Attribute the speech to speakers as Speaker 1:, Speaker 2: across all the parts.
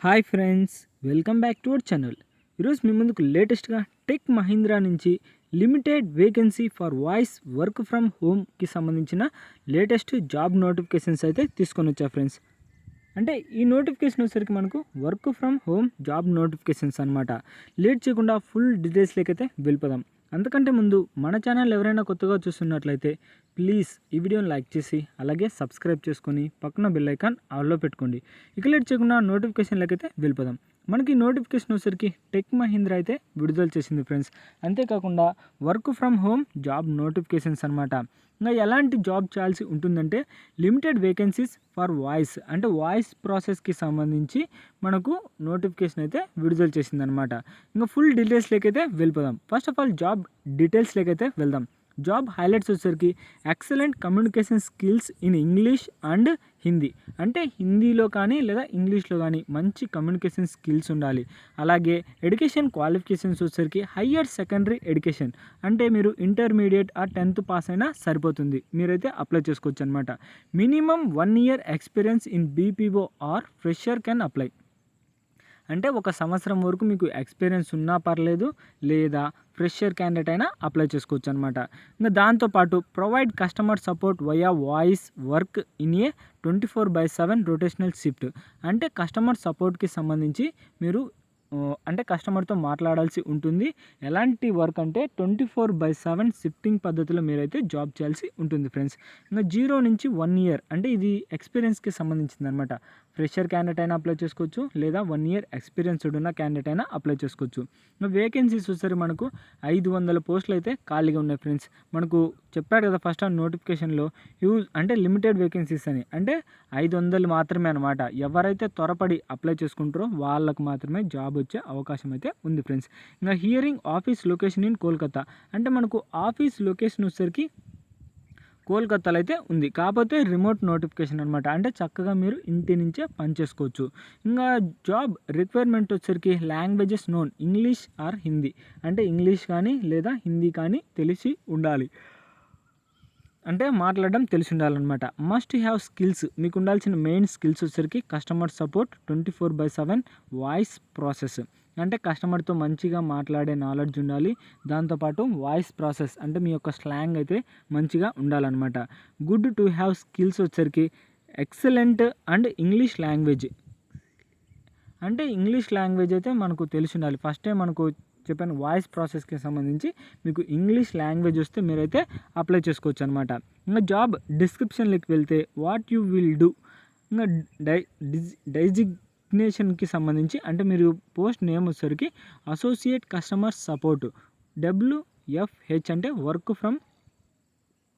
Speaker 1: Hi friends, welcome back to our channel. ఈరోజు మీ ముందుకు లేటెస్ట్గా టెక్ మహీంద్రా నుంచి limited vacancy for voice work from హోమ్కి సంబంధించిన లేటెస్ట్ జాబ్ నోటిఫికేషన్స్ అయితే తీసుకొని వచ్చా ఫ్రెండ్స్. అంటే ఈ నోటిఫికేషన్ వచ్చేసరికి మనకు work from home job notifications అనమాట. లేట్ చేయకుండా ఫుల్ డీటెయిల్స్లోకి అయితే వెళ్ళిపోదాం. అంతకంటే ముందు మన ఛానల్ ఎవరైనా కొత్తగా చూస్తున్నట్లయితే ప్లీజ్ ఈ వీడియోని లైక్ చేసి అలాగే సబ్స్క్రైబ్ చేసుకొని పక్కన బెల్ ఐకాన్ ఆల్లో పెట్టుకోండి. ఇక లేట్ చేయకుండా నోటిఫికేషన్లకి అయితే వెళ్ళిపోదాం. మనకి నోటిఫికేషన్ వచ్చేసరికి టెక్ మహీంద్రా అయితే విడుదల చేసింది ఫ్రెండ్స్. అంతేకాకుండా work from home job notifications అనమాట. ఇంకా ఎలాంటి జాబ్ చేయాల్సి ఉంటుందంటే లిమిటెడ్ వేకెన్సీస్ ఫర్ వాయిస్, అంటే వాయిస్ ప్రాసెస్కి సంబంధించి మనకు నోటిఫికేషన్ అయితే విడుదల చేసిందనమాట. ఇంకా ఫుల్ డీటెయిల్స్లోకి అయితే వెళ్ళిపోదాం. ఫస్ట్ ఆఫ్ ఆల్ జాబ్ డీటెయిల్స్లోకి అయితే వెళ్దాం. జాబ్ హైలైట్స్ వచ్చేసరికి excellent communication skills in English and Hindi, అంటే హిందీలో కానీ లేదా ఇంగ్లీష్లో కానీ మంచి కమ్యూనికేషన్ స్కిల్స్ ఉండాలి. అలాగే ఎడ్యుకేషన్ క్వాలిఫికేషన్స్ వచ్చేసరికి హయ్యర్ సెకండరీ ఎడ్యుకేషన్, అంటే మీరు ఇంటర్మీడియట్ ఆ 10th పాస్ అయినా సరిపోతుంది, మీరైతే అప్లై చేసుకోవచ్చు అనమాట. Minimum 1 year experience in BPO or fresher can apply, అంటే 1 సంవత్సరం వరకు మీకు ఎక్స్పీరియన్స్ ఉన్నా పర్లేదు, లేదా ఫ్రెషర్ క్యాండిడేట్ అయినా అప్లై చేసుకోవచ్చు అనమాట. ఇంకా దాంతోపాటు provide customer support via voice work in a 24/7 rotational shift, అంటే కస్టమర్ సపోర్ట్కి సంబంధించి మీరు అంటే కస్టమర్తో మాట్లాడాల్సి ఉంటుంది. ఎలాంటి వర్క్ అంటే 24/7 షిఫ్టింగ్ పద్ధతిలో మీరైతే జాబ్ చేయాల్సి ఉంటుంది ఫ్రెండ్స్. ఇంకా 0 నుంచి 1 year, అంటే ఇది ఎక్స్పీరియన్స్కి సంబంధించింది అనమాట. ఫ్రెషర్ క్యాండిడేట్ అయినా అప్లై చేసుకోవచ్చు, లేదా 1 year ఎక్స్పీరియన్స్డ్ ఉన్న క్యాండిడేట్ అయినా అప్లై చేసుకోవచ్చు. ఇంకా వేకెన్సీస్ వచ్చేసరికి మనకు 500 పోస్టులు అయితే ఖాళీగా ఉన్నాయి ఫ్రెండ్స్. మనకు చెప్పాడు కదా ఫస్ట్ ఆ నోటిఫికేషన్లో అంటే లిమిటెడ్ వేకెన్సీస్ అని, అంటే 500 మాత్రమే అనమాట. ఎవరైతే త్వరపడి అప్లై చేసుకుంటారో వాళ్ళకు మాత్రమే జాబ్ వచ్చే అవకాశం అయితే ఉంది ఫ్రెండ్స్. ఇంకా hearing office location in Kolkata, అంటే మనకు ఆఫీస్ లొకేషన్ వచ్చేసరికి కోల్కతాలో అయితే ఉంది, కాకపోతే రిమోట్ నోటిఫికేషన్ అనమాట. అంటే చక్కగా మీరు ఇంటి నుంచే పనిచేసుకోవచ్చు. ఇంకా జాబ్ రిక్వైర్మెంట్ వచ్చేసరికి languages known English are Hindi, అంటే ఇంగ్లీష్ కానీ లేదా హిందీ కానీ తెలిసి ఉండాలి, అంటే మాట్లాడడం తెలిసి ఉండాలన్నమాట. మస్ట్ హ్యావ్ స్కిల్స్, మీకు ఉండాల్సిన మెయిన్ స్కిల్స్ వచ్చేసరికి కస్టమర్ సపోర్ట్ 24/7 వాయిస్ ప్రాసెస్, అంటే కస్టమర్తో మంచిగా మాట్లాడే నాలెడ్జ్ ఉండాలి. దాంతోపాటు వాయిస్ ప్రాసెస్, అంటే మీ యొక్క స్లాంగ్ అయితే మంచిగా ఉండాలన్నమాట. గుడ్ టు హ్యావ్ స్కిల్స్ వచ్చేసరికి ఎక్సలెంట్ అండ్ ఇంగ్లీష్ లాంగ్వేజ్, అంటే ఇంగ్లీష్ లాంగ్వేజ్ అయితే మనకు తెలిసి ఉండాలి. ఫస్టే మనకు చెప్పాను వాయిస్ ప్రాసెస్కి సంబంధించి మీకు ఇంగ్లీష్ లాంగ్వేజ్ వస్తే మీరైతే అప్లై చేసుకోవచ్చు అనమాట. ఇంకా జాబ్ డిస్క్రిప్షన్లోకి వెళ్తే వాట్ యూ విల్ డూ, ఇంకా డెసిగ్నేషన్కి సంబంధించి, అంటే మీరు పోస్ట్ నేమ్ వచ్చేసరికి అసోసియేట్ కస్టమర్ సపోర్ట్ WFH, అంటే వర్క్ ఫ్రమ్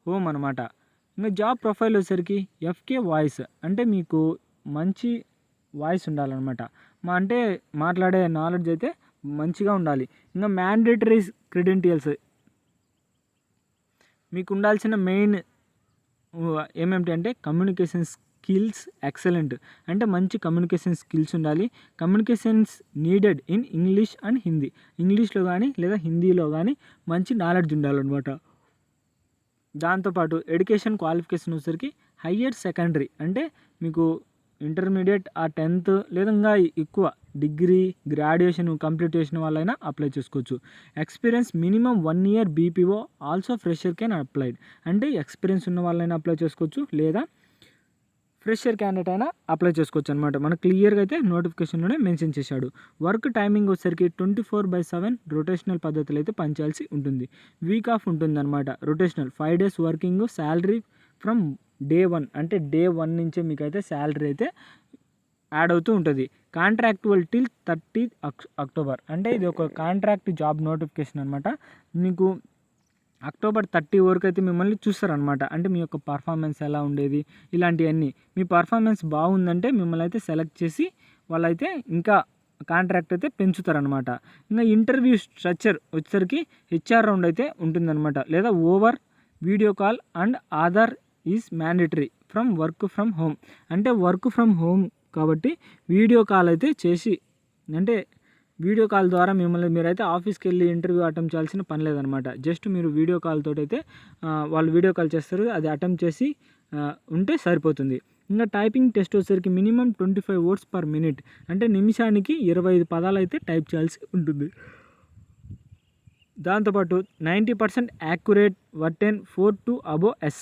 Speaker 1: హోమ్ అనమాట. ఇంకా జాబ్ ప్రొఫైల్ వచ్చేసరికి FK వాయిస్, అంటే మీకు మంచి వాయిస్ ఉండాలన్నమాట, అంటే మాట్లాడే నాలెడ్జ్ అయితే మంచిగా ఉండాలి. ఇంకా మ్యాండేటరీ క్రెడెంటియల్స్, మీకు ఉండాల్సిన మెయిన్ ఏమేమిటి అంటే కమ్యూనికేషన్ స్కిల్స్ ఎక్సలెంట్, అంటే మంచి కమ్యూనికేషన్ స్కిల్స్ ఉండాలి. Communications needed in English and Hindi, ఇంగ్లీష్లో కానీ లేదా హిందీలో కానీ మంచి నాలెడ్జ్ ఉండాలన్నమాట. దాంతోపాటు ఎడ్యుకేషన్ క్వాలిఫికేషన్ వచ్చేసరికి హయ్యర్ సెకండరీ, అంటే మీకు ఇంటర్మీడియట్ ఆ 10th లేదా ఇంకా ఎక్కువ డిగ్రీ గ్రాడ్యుయేషన్ కంప్లీట్ చేసిన వాళ్ళైనా అప్లై చేసుకోవచ్చు. Experience minimum 1 year BPO also fresher can applied, అంటే ఎక్స్పీరియన్స్ ఉన్న వాళ్ళైనా అప్లై చేసుకోవచ్చు, లేదా ఫ్రెషర్ క్యాండిడేట్ అయినా అప్లై చేసుకోవచ్చు అనమాట. మనకు క్లియర్గా అయితే నోటిఫికేషన్లోనే మెన్షన్ చేశాడు. వర్క్ టైమింగ్ వచ్చేసరికి 24/7 రొటేషనల్ పద్ధతిలో అయితే పనిచేయాల్సి ఉంటుంది. వీక్ ఆఫ్ ఉంటుంది అనమాట. Rotational 5 days working, salary from Day 1, అంటే Day 1 నుంచే మీకు అయితే శాలరీ అయితే యాడ్ అవుతూ ఉంటుంది. కాంట్రాక్టువల్ టిల్ 30th October, అంటే ఇది ఒక కాంట్రాక్ట్ జాబ్ నోటిఫికేషన్ అనమాట. మీకు October 30 వరకు అయితే మిమ్మల్ని చూస్తారనమాట. అంటే మీ యొక్క పర్ఫార్మెన్స్ ఎలా ఉండేది, ఇలాంటివన్నీ మీ పర్ఫార్మెన్స్ బాగుందంటే మిమ్మల్ని అయితే సెలెక్ట్ చేసి వాళ్ళైతే ఇంకా కాంట్రాక్ట్ అయితే పెంచుతారనమాట. ఇంకా ఇంటర్వ్యూ స్ట్రక్చర్ వచ్చేసరికి HR రౌండ్ అయితే ఉంటుందన్నమాట, లేదా over video call and Aadhaar is mandatory from work from home, అంటే వర్క్ ఫ్రమ్ హోమ్ కాబట్టి వీడియో కాల్ అయితే చేసి, అంటే వీడియో కాల్ ద్వారా మీరైతే ఆఫీస్కి వెళ్ళి ఇంటర్వ్యూ అటెంప్ట్ చేయాల్సిన పని లేదనమాట. జస్ట్ మీరు వీడియో కాల్ తోటి అయితే వాళ్ళు వీడియో కాల్ చేస్తారు, అది అటెంప్ట్ చేసి ఉంటే సరిపోతుంది. ఇంకా టైపింగ్ టెస్ట్ వచ్చేసరికి మినిమం 25 వర్డ్స్ పర్ మినిట్, అంటే నిమిషానికి 25 పదాలు అయితే టైప్ చేయాల్సి ఉంటుంది. దాంతోపాటు 90% యాక్యురేట్ వర్టెన్ 4 to above S,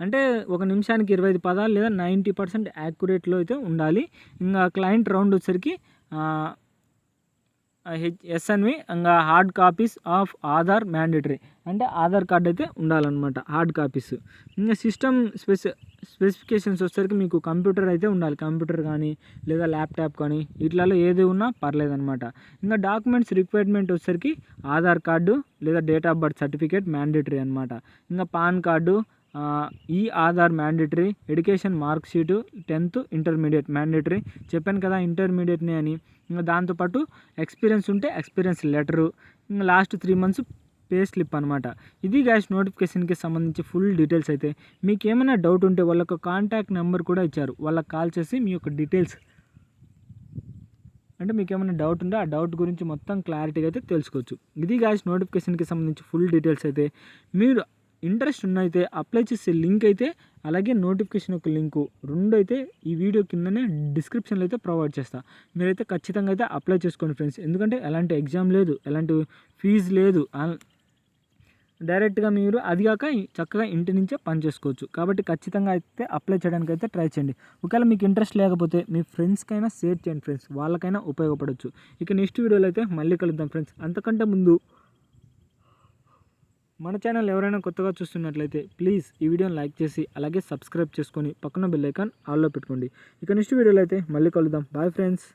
Speaker 1: అంటే ఒక నిమిషానికి 25 పదాలు లేదా 90% యాక్యురేట్లో అయితే ఉండాలి. ఇంకా క్లయింట్ రౌండ్ వచ్చేసరికి ఎస్ఎన్వి, ఇంకా hard copies of Aadhaar mandatory, అంటే ఆధార్ కార్డ్ అయితే ఉండాలన్నమాట, హార్డ్ కాపీస్. ఇంకా సిస్టమ్ స్పెసిఫికేషన్స్ వచ్చేసరికి మీకు కంప్యూటర్ అయితే ఉండాలి, కంప్యూటర్ కానీ లేదా ల్యాప్టాప్ కానీ వీటిలలో ఏది ఉన్నా పర్లేదన్నమాట. ఇంకా డాక్యుమెంట్స్ రిక్వైర్మెంట్ వచ్చేసరికి ఆధార్ కార్డు లేదా date of birth certificate mandatory అనమాట. ఇంకా పాన్ కార్డు, ఈ Aadhaar mandatory, education mark sheet, 10th intermediate mandatory, చెప్పాను కదా ఇంటర్మీడియట్ని అని. ఇంకా దాంతోపాటు ఎక్స్పీరియన్స్ ఉంటే ఎక్స్పీరియన్స్ లెటరు, ఇంకా లాస్ట్ 3 months పే స్లిప్ అనమాట. ఇది గైస్ నోటిఫికేషన్కి సంబంధించి ఫుల్ డీటెయిల్స్. అయితే మీకు ఏమైనా డౌట్ ఉంటే వాళ్ళకు కాంటాక్ట్ నెంబర్ కూడా ఇచ్చారు, వాళ్ళకి కాల్ చేసి మీ యొక్క డీటెయిల్స్, అంటే మీకు ఏమైనా డౌట్ ఉంటే ఆ డౌట్ గురించి మొత్తం క్లారిటీగా అయితే తెలుసుకోవచ్చు. ఇది గైస్ నోటిఫికేషన్కి సంబంధించి ఫుల్ డీటెయిల్స్. అయితే మీరు ఇంట్రెస్ట్ ఉన్నైతే అప్లై చేసే లింక్ అయితే అలాగే నోటిఫికేషన్ యొక్క లింకు రెండు అయితే ఈ వీడియో కిందనే డిస్క్రిప్షన్లో అయితే ప్రొవైడ్ చేస్తా. మీరైతే ఖచ్చితంగా అయితే అప్లై చేసుకోండి ఫ్రెండ్స్, ఎందుకంటే ఎలాంటి ఎగ్జామ్ లేదు, ఎలాంటి ఫీజు లేదు, డైరెక్ట్గా మీరు అది కాక చక్కగా ఇంటి నుంచే పని చేసుకోవచ్చు. కాబట్టి ఖచ్చితంగా అయితే అప్లై చేయడానికి అయితే ట్రై చేయండి. ఒకవేళ మీకు ఇంట్రెస్ట్ లేకపోతే మీ ఫ్రెండ్స్కైనా షేర్ చేయండి ఫ్రెండ్స్, వాళ్ళకైనా ఉపయోగపడవచ్చు. ఇక నెక్స్ట్ వీడియోలో అయితే మళ్ళీ కలుద్దాం ఫ్రెండ్స్. అంతకంటే ముందు మన ఛానల్ ఎవరైనా కొత్తగా చూస్తున్నట్లయితే ప్లీజ్ ఈ వీడియోని లైక్ చేసి అలాగే సబ్స్క్రైబ్ చేసుకొని పక్కన బెల్ ఐకాన్ ఆల్లో పెట్టుకోండి. ఇక నెక్స్ట్ వీడియోలో అయితే మళ్ళీ కలుద్దాం. Bye friends.